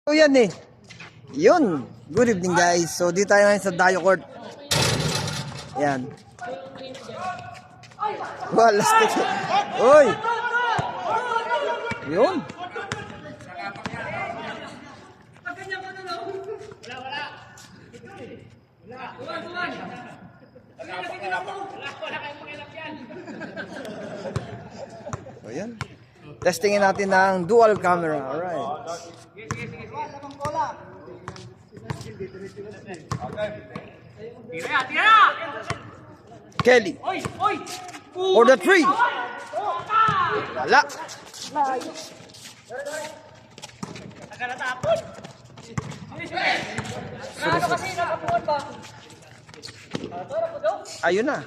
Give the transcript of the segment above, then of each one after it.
So yan eh. Yun. Good evening guys. So dito tayo ngayon sa Dayo Court. Yan. Wala stick. Uy. Yun. So yan. Testingin natin ng dual camera. Alright. Kelly. For the three. Wala. Ayun na.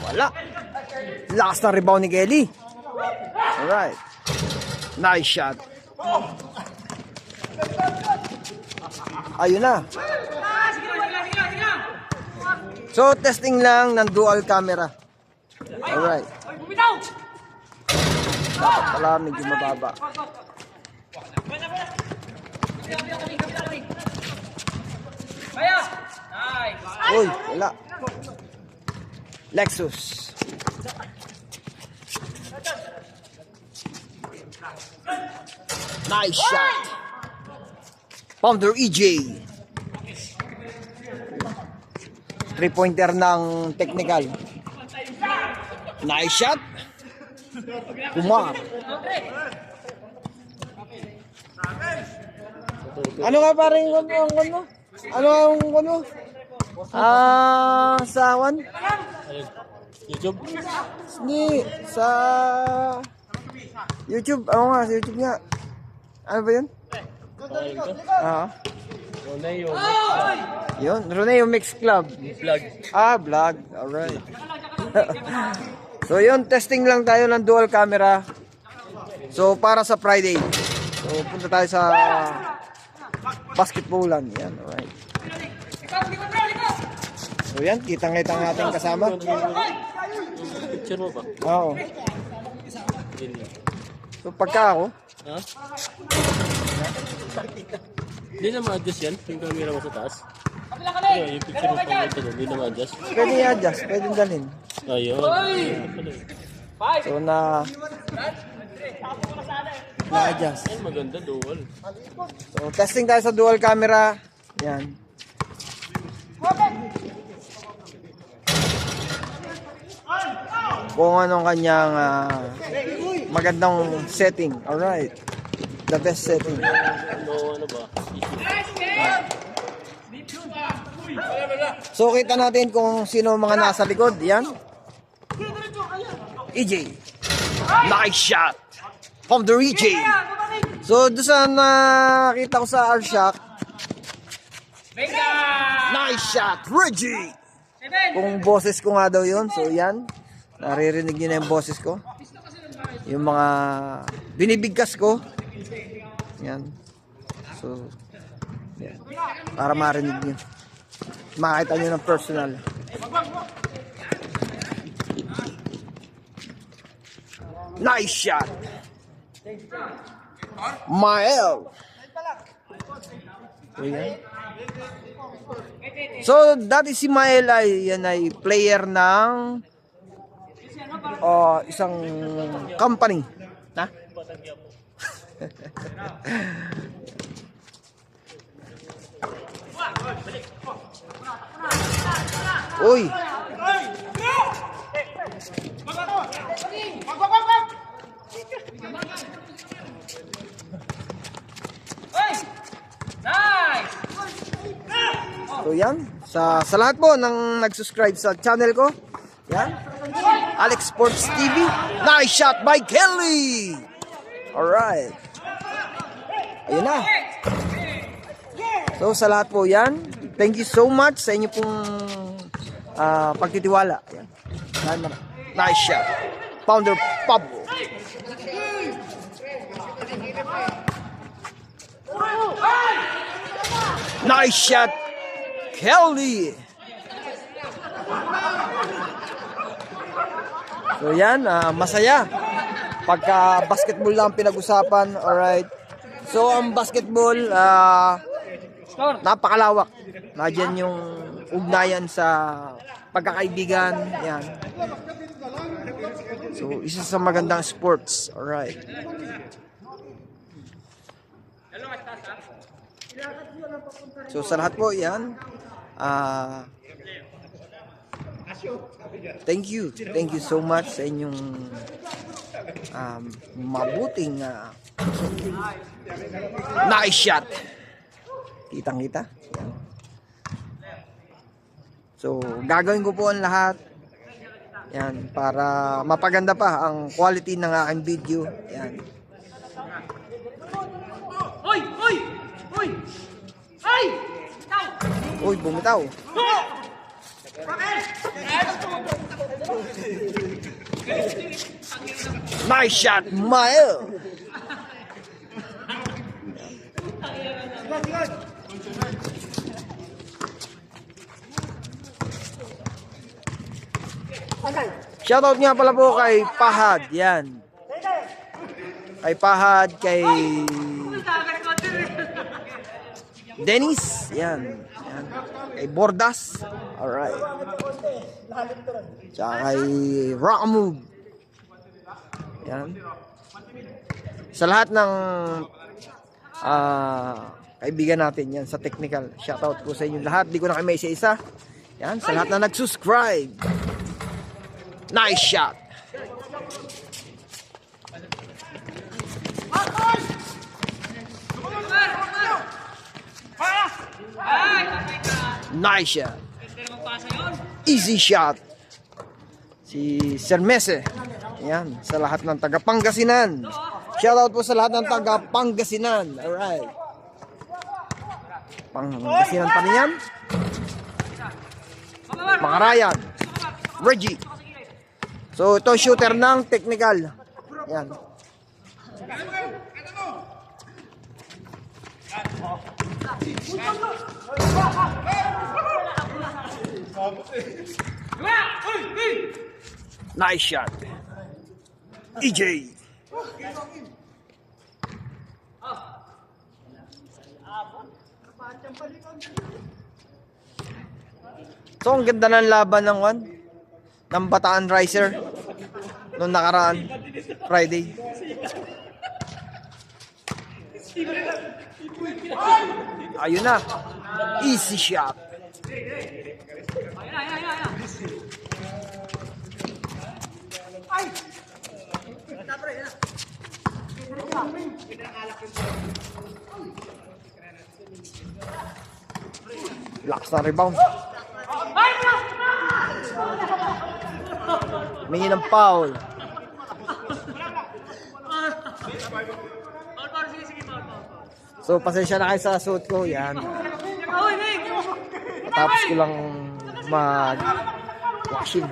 Wala. Last na rebound ni Kelly. Alright. Nice shot. Ayun na. So, testing lang ng dual camera. Alright. Dapat pala medyo mababa. Uy, wala. Lexus. Nice shot. Pounder EJ. 3-pointer ng technical. Nice shot. Kumar. Ano nga parang ano? Ano ang ano? Sa one? YouTube? Hindi, sa YouTube. Oo nga, sa YouTube nga. Ano ba yun? Roneo. Yun, Roneo Mix Club. Vlog. Vlog. Alright. So yun, testing lang tayo ng dual camera. So para sa Friday. So punta tayo sa basketballan. Yan, alright. So yan, kitang-kita ng ating kasama. Picture mo ba? Oo. So pagka ako, Ha? Hindi na ma-adjust yan? Yung camera mo sa taas? Yung picture mo pang ito, hindi na ma-adjust? pwede i-adjust, pwede dalhin. Ayun. So na-adjust. Ay, maganda, dual. So testing tayo sa dual camera. Yan. Kung anong kanyang magandang setting. Alright. The best setting. Ano ba? So kita natin kung sino mga nasa likod. Yan. EJ. Nice shot. From the EJ. So doon sa nakita ko sa R-Shock. Nice shot. Reggie. Kung boses ko nga daw yun. So yan. Naririnig niyo na yung boses ko. Yung mga binibigkas ko. Yan. So yan. Para marinig niyo. Makita niyo ng personal. Nice shot. Mael. So, yan. So dati si Mael ay yan ay player ng isang company. Na? Uy. So yan, sa lahat po ng nag-subscribe sa channel ko. Yan. Alex Sports TV. Nice shot by Kelly. Alright. Ayun na. So sa lahat po yan, thank you so much sa inyo pong pagtitiwala. Yan. Nice shot. Pounder Pablo. Nice shot, Kelly. So yan, masaya. Pagka basketball lang pinag-usapan, alright. So ang basketball, napakalawak. Nandiyan yung ugnayan sa pagkakaibigan. Yan. So isa sa magandang sports, alright. So sa lahat po yan, thank you so much sa inyong mabuting nice shot. Kitang-kita. Yan. So gagawin ko po ang lahat yan para mapaganda pa ang quality ng aking video. Yan. Hoy! Hoy! Hoy! Ay! Uy, bumitaw. Nice shot, Mael. Shoutout nga pala po kay Pahad. Yan. Kay Pahad, kay Dennis. Yan. Yan. Kay Bordas. Alright. Tsaka kay Rockmove. Yan. Sa lahat ng kaibigan natin yan sa technical. Shoutout po sa inyo lahat. Di ko na kayo may isa-isa. Yan. Sa lahat na nag-subscribe. Nice shot. Nice shot. Easy shot. Si Sir Mese. Yan, sa lahat ng taga Pangasinan. Shoutout po sa lahat ng taga Pangasinan. Alright. Pangasinan pa rin yan. Mga Ryan. Reggie. So ito shooter ng technical. Yan. Nice shot. EJ. So ang ganda ng laban ng ng Bataan Riser noong nakaraan Friday. Ayun na. Easy shot. Lakas na rebound. Mingi ng foul. So pasensya na kayo sa suit ko. Yan. Tapos ko lang mag-washing.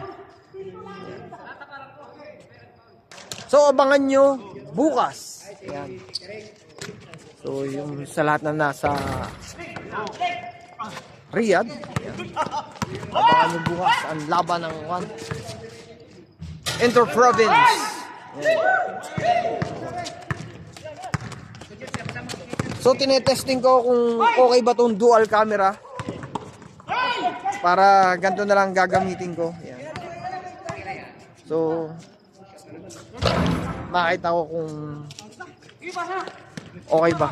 So abangan nyo bukas. Yan. So yung sa lahat na nasa Riyadh. Yan. Abangan nyo bukas ang laban ng Inter-Province. Yan. So tinetesting ko kung okay ba tong dual camera. Para ganito na lang gagamitin ko. Yan. So makita ko kung okay ba.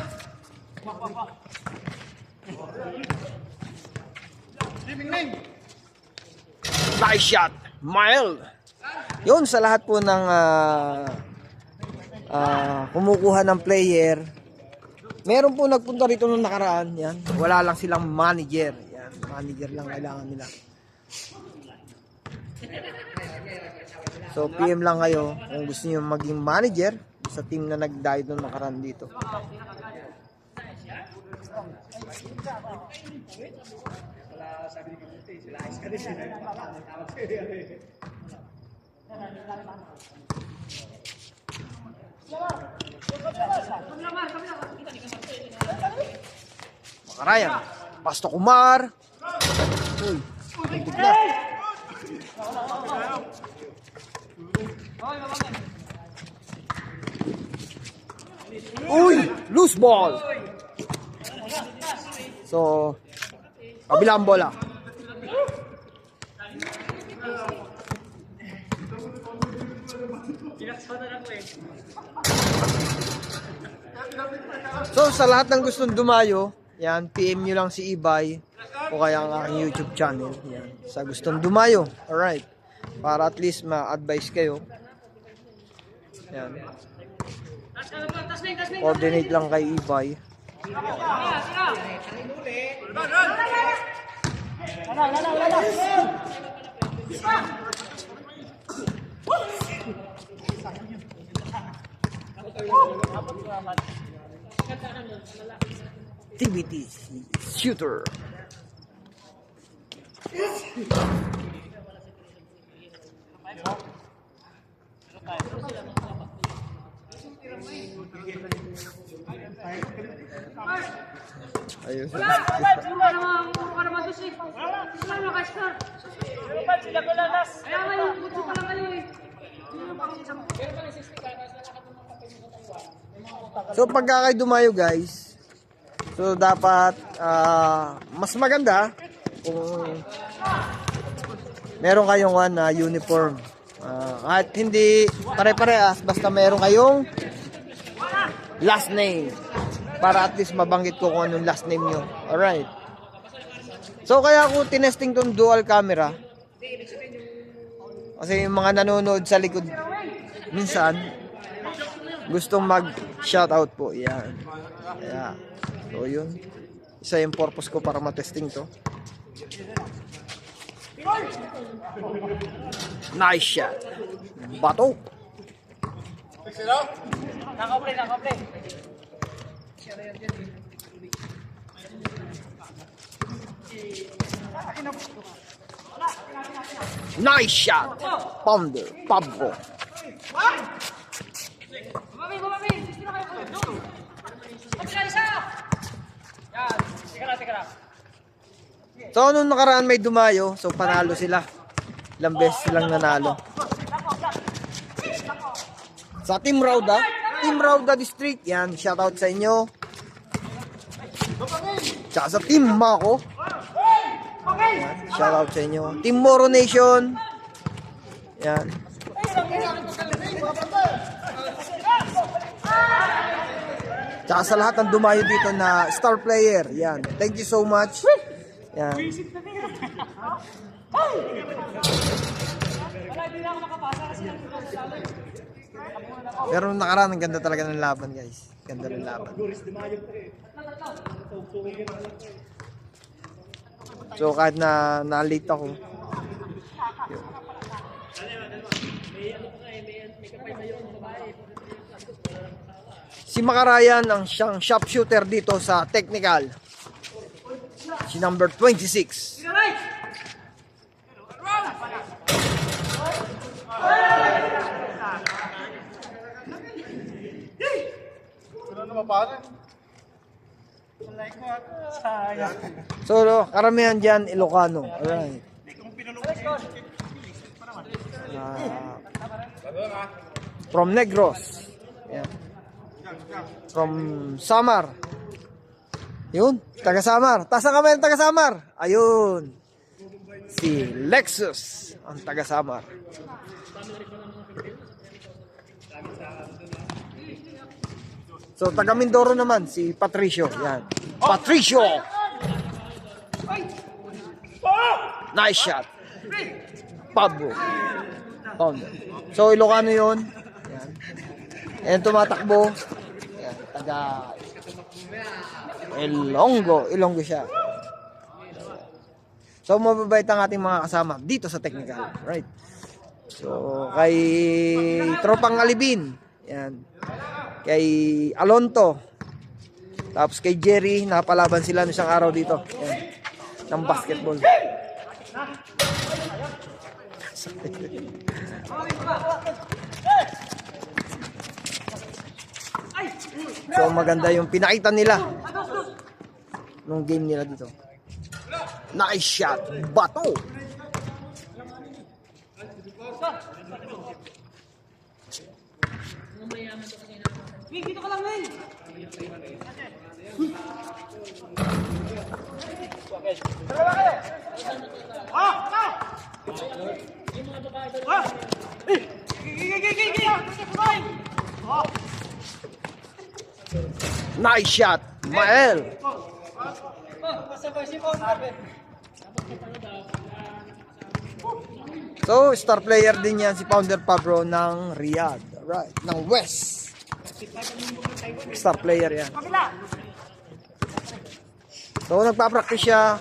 Nice shot, Mael. Yun sa lahat po ng kumukuha ng player. Meron po nagpunta rito nung nakaraan. Yan. Wala lang silang manager. Yan. Manager lang kailangan nila. So PM lang kayo kung gusto niyo maging manager sa team na nag-dive nung nakaraan dito. Mga Ryan. Pasto Kumar. Uy, tuntik na. Uy, loose ball. So, kabilang bola. So, sa lahat ng gustong dumayo, yan, PM nyo lang si Ibay o kaya ang aking YouTube channel. Yan, sa gustong dumayo. Alright. Para at least ma-advise kayo. Yan. Coordinate lang kay Ibay. Activity shooter. Ayun. So pagka kayo dumayo guys, so dapat mas maganda kung meron kayong uniform. At hindi pare-parehas, basta meron kayong last name. Para at least mabanggit ko kung anong last name nyo. Alright. So kaya ako tinesting tong dual camera. Kasi yung mga nanonood sa likod minsan gustong mag-shoutout po. Yan. Kaya, so yun. Isa yung purpose ko para matesting to. Nice shot. Bato. Nakaple. Nice shot. Pounder. Pablo. So, nung nakaraan may dumayo. So, panalo sila. Ilang beses silang nanalo. Sa Team Rauda. Team Rauda District. Yan, shoutout sa inyo. Tsaka sa Team Mako. Yan, shoutout sa inyo. Team Moro Nation. Yan. Tsaka sa lahat ng dumayo dito na star player. Yan. Thank you so much. Yan. Pero nakaraan, ang ganda talaga ng laban, guys. Ganda ng laban. So, kahit na na-late ako. Yun. Si Makarayan ang siyang sharpshooter dito sa technical. Si number 26. So, karamihan dyan, Ilocano. Alright. From Negros. Yeah. From Samar. Yun, taga Samar. Taas ang kamay ng taga Samar. Ayun. Si Lexus ang taga Samar. So, taga Mindoro naman, si Patricio. Yan. Patricio! Nice shot. Pablo. So, Ilocano yun. Yan. Yan, tumatakbo. Yan, taga Ilonggo siya. So, mababait ang ating mga kasama dito sa technical. Right. So, kay Tropang Alibin. Yan. Kay Alonto. Tapos kay Jerry, napalaban sila ng isang araw dito. Yan. Ng basketball. So maganda yung pinakita nila nung game nila dito. Nice shot. Bato. Wing, dito ka lang, Wing. Dalawa kayo. Ah! Ah! Ah! Ah! Nice shot. Mael. So, star player din yan si Founder Pablo ng Riyadh. Right, ng West. Star player yan. So, nagpa-practice siya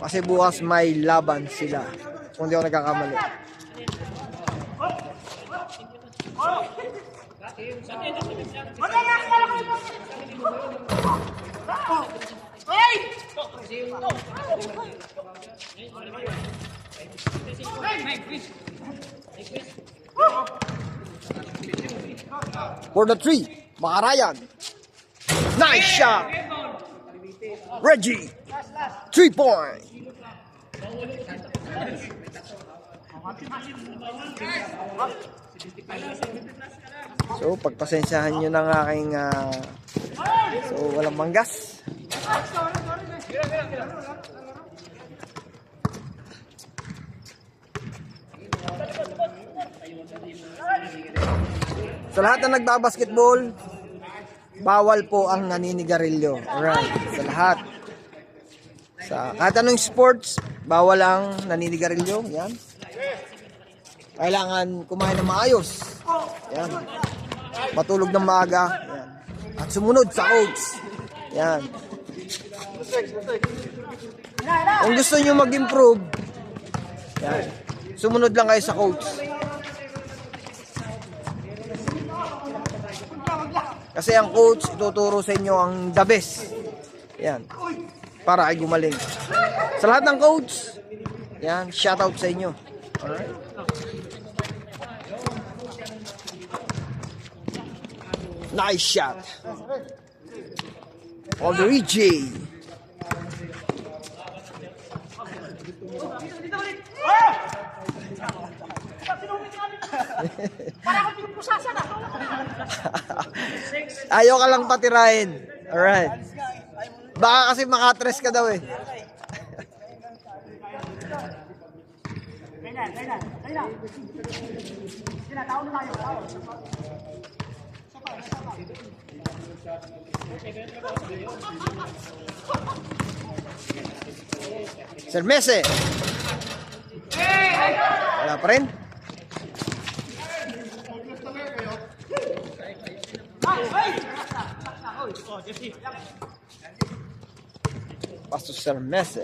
kasi bukas may laban sila. Kung di ako nagkakamali. For the three, Makarayan. Nice shot. Reggie. 3 point. So, pagpasensyahan nyo ng aking so, walang manggas. Sa lahat na nagbabasketball, bawal po ang naninigarilyo. Alright, sa lahat. Kahit anong sports, bawal ang naninigarilyo. Yan. Kailangan kumain ng maayos. Yan. Matulog ng maaga. Yan. At sumunod sa coach. Yan. Kung gusto nyo mag-improve, yan. Sumunod lang kayo sa coach. Kasi ang coach ituturo sa inyo ang the best. Yan. Para ay gumaling. Sa lahat ng coach, yan, shout out sa inyo. Alright. Nice shot. Of the EJ. Ayaw ka lang patirahin. Alright. Baka kasi makatres ka daw eh. Sir Messi. Wala pa rin. Pastor Sir Messi.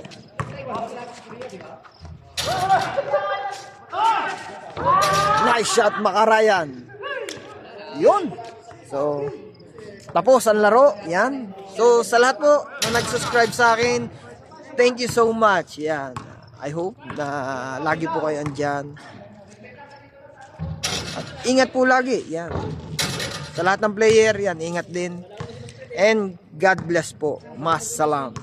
Nice shot, Makarayan. Yun. So, tapos ang laro. Yan. So, sa lahat po na nag-subscribe sa akin, thank you so much. Yan. I hope na lagi po kayo andyan. At ingat po lagi. Yan. Sa lahat ng player, yan, ingat din. And God bless po. Mas salam.